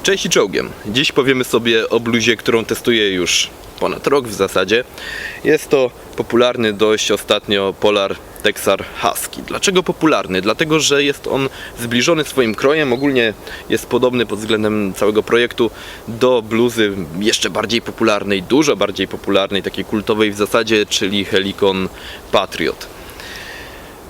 Cześć i czołgiem. Dziś powiemy sobie o bluzie, którą testuję już ponad rok w zasadzie. Jest to popularny dość ostatnio Polar Texar Husky. Dlaczego popularny? Dlatego, że jest on zbliżony swoim krojem. Ogólnie jest podobny pod względem całego projektu do bluzy jeszcze bardziej popularnej, dużo bardziej popularnej, takiej kultowej w zasadzie, czyli Helikon Patriot.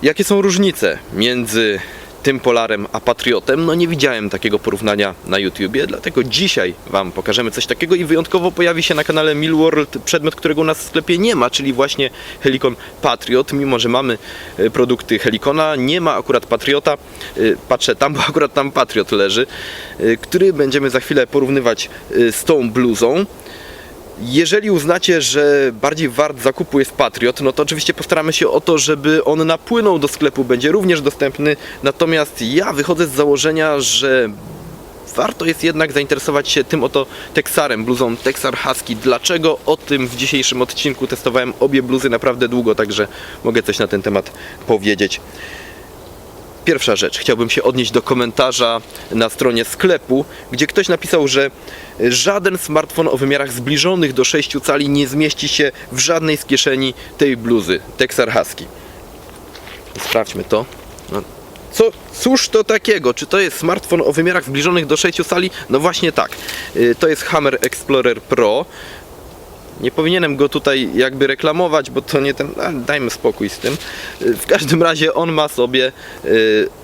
Jakie są różnice między tym Polarem a Patriotem? No nie widziałem takiego porównania na YouTubie, dlatego dzisiaj Wam pokażemy coś takiego i wyjątkowo pojawi się na kanale Millworld przedmiot, którego u nas w sklepie nie ma, czyli właśnie Helikon Patriot. Mimo że mamy produkty Helikona, nie ma akurat Patriota. Patrzę tam, bo akurat tam Patriot leży, który będziemy za chwilę porównywać z tą bluzą. Jeżeli uznacie, że bardziej wart zakupu jest Patriot, no to oczywiście postaramy się o to, żeby on napłynął do sklepu, będzie również dostępny. Natomiast ja wychodzę z założenia, że warto jest jednak zainteresować się tym oto Texarem, bluzą Texar Husky. Dlaczego? O tym w dzisiejszym odcinku. Testowałem obie bluzy naprawdę długo, także mogę coś na ten temat powiedzieć. Pierwsza rzecz, chciałbym się odnieść do komentarza na stronie sklepu, gdzie ktoś napisał, że żaden smartfon o wymiarach zbliżonych do 6 cali nie zmieści się w żadnej z kieszeni tej bluzy Texar Husky. Sprawdźmy to. No. Cóż to takiego? Czy to jest smartfon o wymiarach zbliżonych do 6 cali? No właśnie tak. To jest Hammer Explorer Pro. Nie powinienem go tutaj jakby reklamować, bo to nie ten... dajmy spokój z tym. W każdym razie on ma sobie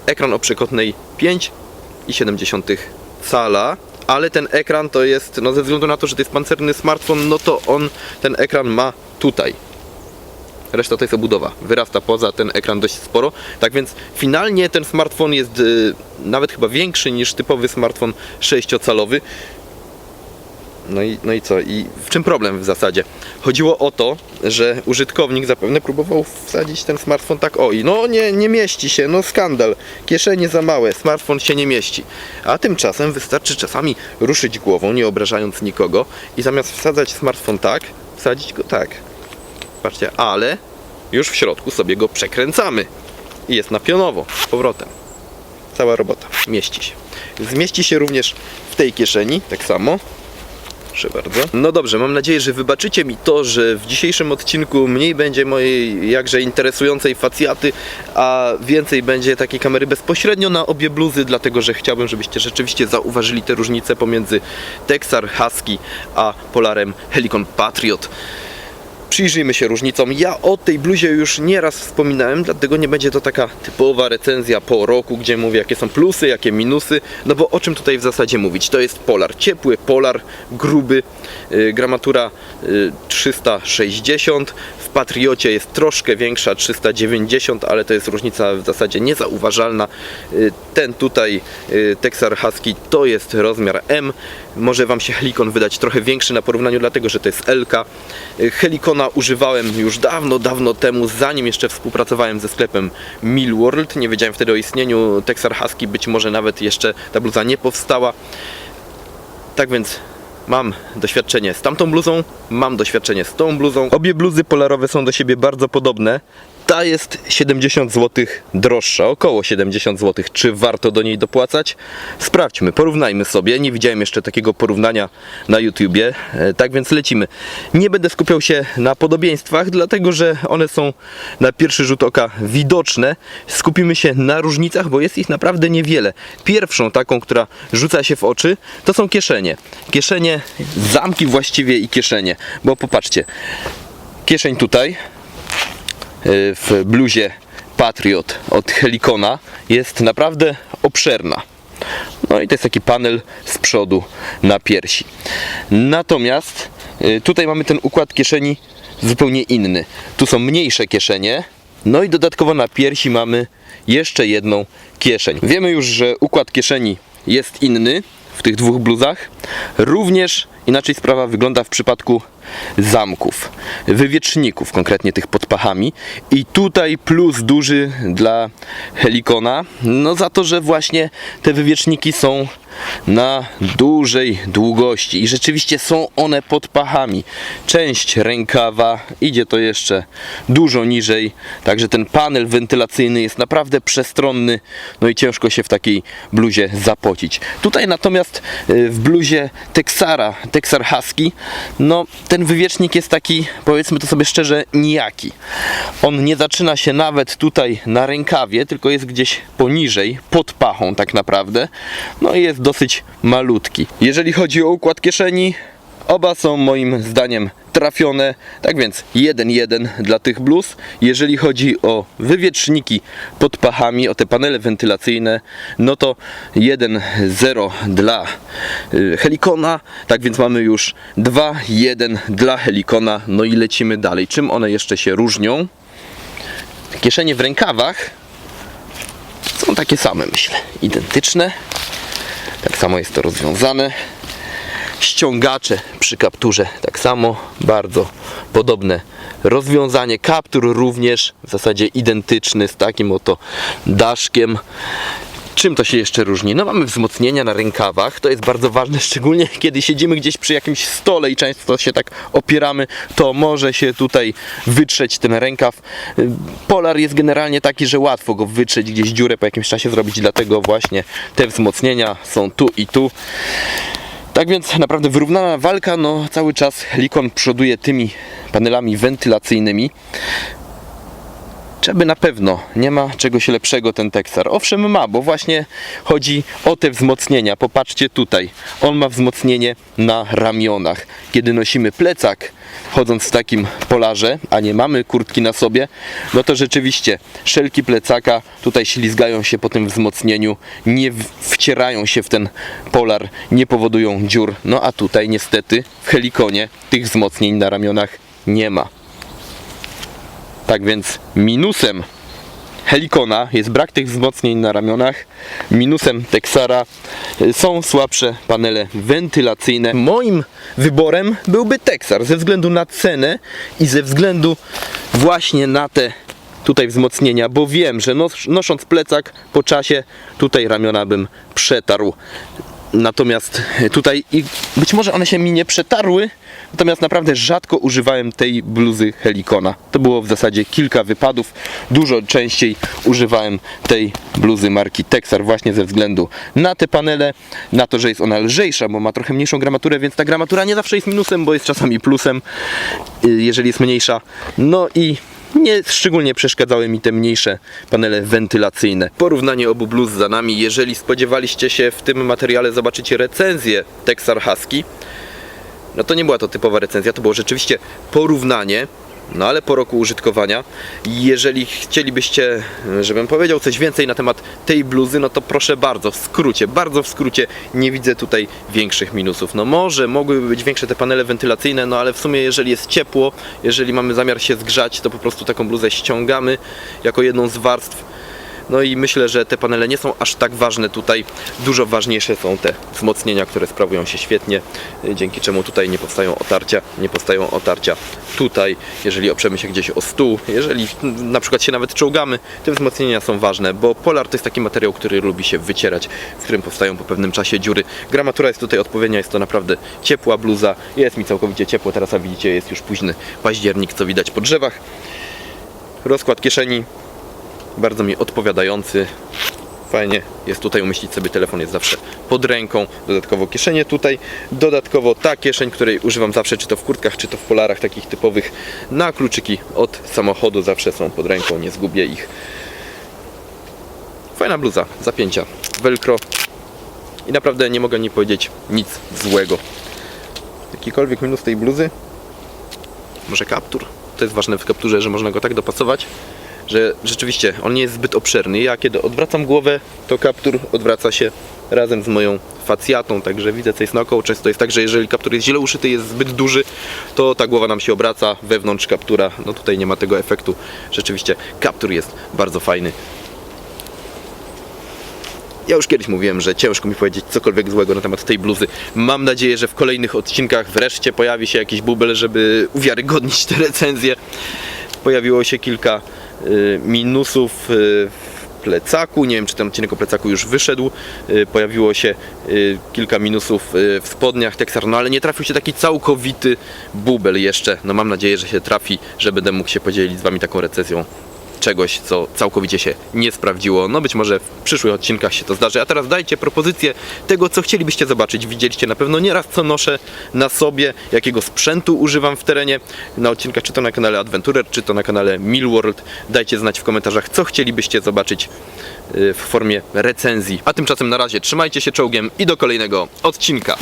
ekran o przekątnej 5,7 cala, ale ten ekran to jest, no ze względu na to, że to jest pancerny smartfon, no to on ten ekran ma tutaj. Reszta to jest obudowa. Wyrasta poza ten ekran dość sporo. Tak więc finalnie ten smartfon jest nawet chyba większy niż typowy smartfon 6-calowy. No i co? I w czym problem w zasadzie? Chodziło o to, że użytkownik zapewne próbował wsadzić ten smartfon tak, oj, no nie mieści się, no skandal, kieszenie za małe, smartfon się nie mieści. A tymczasem wystarczy czasami ruszyć głową, nie obrażając nikogo, i zamiast wsadzać smartfon tak, wsadzić go tak. Patrzcie, ale już w środku sobie go przekręcamy i jest na pionowo, z powrotem. Cała robota, mieści się. Zmieści się również w tej kieszeni, tak samo. Proszę bardzo. No dobrze, mam nadzieję, że wybaczycie mi to, że w dzisiejszym odcinku mniej będzie mojej jakże interesującej facjaty, a więcej będzie takiej kamery bezpośrednio na obie bluzy, dlatego że chciałbym, żebyście rzeczywiście zauważyli te różnice pomiędzy Texar Husky a Polarem Helikon Patriot. Przyjrzyjmy się różnicom. Ja o tej bluzie już nieraz wspominałem, dlatego nie będzie to taka typowa recenzja po roku, gdzie mówię, jakie są plusy, jakie minusy. No bo o czym tutaj w zasadzie mówić? To jest Polar, ciepły Polar, gruby, gramatura 360. W Patriocie jest troszkę większa, 390, ale to jest różnica w zasadzie niezauważalna. Ten tutaj Texar Husky to jest rozmiar M. Może Wam się Helikon wydać trochę większy na porównaniu, dlatego że to jest LK. Helikona używałem już dawno temu, zanim jeszcze współpracowałem ze sklepem Millworld. Nie wiedziałem wtedy o istnieniu Texar Husky, być może nawet jeszcze ta bluza nie powstała. Tak więc mam doświadczenie z tamtą bluzą, mam doświadczenie z tą bluzą. Obie bluzy polarowe są do siebie bardzo podobne. Ta jest 70 zł droższa, około 70 zł. Czy warto do niej dopłacać? Sprawdźmy, porównajmy sobie. Nie widziałem jeszcze takiego porównania na YouTubie, tak więc lecimy. Nie będę skupiał się na podobieństwach, dlatego że one są na pierwszy rzut oka widoczne. Skupimy się na różnicach, bo jest ich naprawdę niewiele. Pierwszą taką, która rzuca się w oczy, to są kieszenie. Kieszenie, zamki właściwie i kieszenie, bo popatrzcie, kieszeń tutaj w bluzie Patriot od Helikona jest naprawdę obszerna. No i to jest taki panel z przodu na piersi. Natomiast tutaj mamy ten układ kieszeni zupełnie inny. Tu są mniejsze kieszenie, no i dodatkowo na piersi mamy jeszcze jedną kieszeń. Wiemy już, że układ kieszeni jest inny w tych dwóch bluzach. Również inaczej sprawa wygląda w przypadku zamków, wywieczników, konkretnie tych pod pachami. I tutaj plus duży dla Helikona, no za to, że właśnie te wywieczniki są na dużej długości i rzeczywiście są one pod pachami. Część rękawa idzie to jeszcze dużo niżej, także ten panel wentylacyjny jest naprawdę przestronny, no i ciężko się w takiej bluzie zapocić. Tutaj natomiast w bluzie Texar Husky, no ten wywiecznik jest taki, powiedzmy to sobie szczerze, nijaki. On nie zaczyna się nawet tutaj na rękawie, tylko jest gdzieś poniżej, pod pachą tak naprawdę, no i jest dosyć malutki. Jeżeli chodzi o układ kieszeni, oba są moim zdaniem trafione, tak więc 1-1 dla tych bluz. Jeżeli chodzi o wywieczniki pod pachami, o te panele wentylacyjne, no to 1-0 dla Helikona, tak więc mamy już 2-1 dla Helikona, no i lecimy dalej. Czym one jeszcze się różnią? Kieszenie w rękawach są takie same, myślę, identyczne. Tak samo jest to rozwiązane. Ściągacze przy kapturze tak samo, bardzo podobne rozwiązanie. Kaptur również w zasadzie identyczny z takim oto daszkiem. Czym to się jeszcze różni? No mamy wzmocnienia na rękawach, to jest bardzo ważne, szczególnie kiedy siedzimy gdzieś przy jakimś stole i często się tak opieramy, to może się tutaj wytrzeć ten rękaw. Polar jest generalnie taki, że łatwo go wytrzeć, gdzieś dziurę po jakimś czasie zrobić, dlatego właśnie te wzmocnienia są tu i tu. Tak więc naprawdę wyrównana walka, no cały czas Helikon przoduje tymi panelami wentylacyjnymi. Czeby na pewno nie ma czegoś lepszego ten Texar. Owszem ma, bo właśnie chodzi o te wzmocnienia. Popatrzcie tutaj, on ma wzmocnienie na ramionach. Kiedy nosimy plecak, chodząc w takim polarze, a nie mamy kurtki na sobie, no to rzeczywiście szelki plecaka tutaj ślizgają się po tym wzmocnieniu, nie wcierają się w ten polar, nie powodują dziur. No a tutaj niestety w Helikonie tych wzmocnień na ramionach nie ma. Tak więc minusem Helikona jest brak tych wzmocnień na ramionach, minusem Texara są słabsze panele wentylacyjne. Moim wyborem byłby Texar ze względu na cenę i ze względu właśnie na te tutaj wzmocnienia, bo wiem, że nosząc plecak po czasie tutaj ramiona bym przetarł. Natomiast tutaj być może one się mi nie przetarły, natomiast naprawdę rzadko używałem tej bluzy Helikona. To było w zasadzie kilka wypadów. Dużo częściej używałem tej bluzy marki Texar właśnie ze względu na te panele, na to, że jest ona lżejsza, bo ma trochę mniejszą gramaturę, więc ta gramatura nie zawsze jest minusem, bo jest czasami plusem, jeżeli jest mniejsza. No i nie szczególnie przeszkadzały mi te mniejsze panele wentylacyjne. Porównanie obu bluz za nami. Jeżeli spodziewaliście się w tym materiale zobaczyć recenzję Texar Husky, no to nie była to typowa recenzja, to było rzeczywiście porównanie, no ale po roku użytkowania. Jeżeli chcielibyście, żebym powiedział coś więcej na temat tej bluzy, no to proszę bardzo w skrócie, nie widzę tutaj większych minusów. No może mogłyby być większe te panele wentylacyjne, no ale w sumie jeżeli jest ciepło, jeżeli mamy zamiar się zgrzać, to po prostu taką bluzę ściągamy jako jedną z warstw. No i myślę, że te panele nie są aż tak ważne tutaj. Dużo ważniejsze są te wzmocnienia, które sprawują się świetnie, dzięki czemu tutaj nie powstają otarcia tutaj, jeżeli oprzemy się gdzieś o stół, jeżeli na przykład się nawet czołgamy, te wzmocnienia są ważne, bo polar to jest taki materiał, który lubi się wycierać, w którym powstają po pewnym czasie dziury. Gramatura jest tutaj odpowiednia, jest to naprawdę ciepła bluza, jest mi całkowicie ciepło, teraz jak widzicie jest już późny październik, co widać po drzewach. Rozkład kieszeni bardzo mi odpowiadający, fajnie jest tutaj umieścić sobie telefon, jest zawsze pod ręką, dodatkowo kieszenie tutaj, dodatkowo ta kieszeń, której używam zawsze, czy to w kurtkach, czy to w polarach takich typowych, na kluczyki od samochodu zawsze są pod ręką, nie zgubię ich. Fajna bluza, zapięcia, velcro i naprawdę nie mogę nie powiedzieć nic złego. Jakikolwiek minus tej bluzy? Może kaptur? To jest ważne w kapturze, że można go tak dopasować, że rzeczywiście on nie jest zbyt obszerny. Ja kiedy odwracam głowę, to kaptur odwraca się razem z moją facjatą, także widzę co jest naokoło. Często jest tak, że jeżeli kaptur jest źle uszyty, jest zbyt duży, to ta głowa nam się obraca wewnątrz kaptura. No tutaj nie ma tego efektu. Rzeczywiście kaptur jest bardzo fajny. Ja już kiedyś mówiłem, że ciężko mi powiedzieć cokolwiek złego na temat tej bluzy. Mam nadzieję, że w kolejnych odcinkach wreszcie pojawi się jakiś bubel, żeby uwiarygodnić te recenzje. Pojawiło się kilka minusów w plecaku. Nie wiem, czy ten odcinek o plecaku już wyszedł. Pojawiło się kilka minusów w spodniach Texar, no ale nie trafił się taki całkowity bubel jeszcze. No mam nadzieję, że się trafi, że będę mógł się podzielić z Wami taką recenzją czegoś, co całkowicie się nie sprawdziło. No być może w przyszłych odcinkach się to zdarzy. A teraz dajcie propozycję tego, co chcielibyście zobaczyć. Widzieliście na pewno nieraz, co noszę na sobie, jakiego sprzętu używam w terenie, na odcinkach, czy to na kanale Adventurer, czy to na kanale Millworld. Dajcie znać w komentarzach, co chcielibyście zobaczyć w formie recenzji. A tymczasem na razie trzymajcie się czołgiem i do kolejnego odcinka.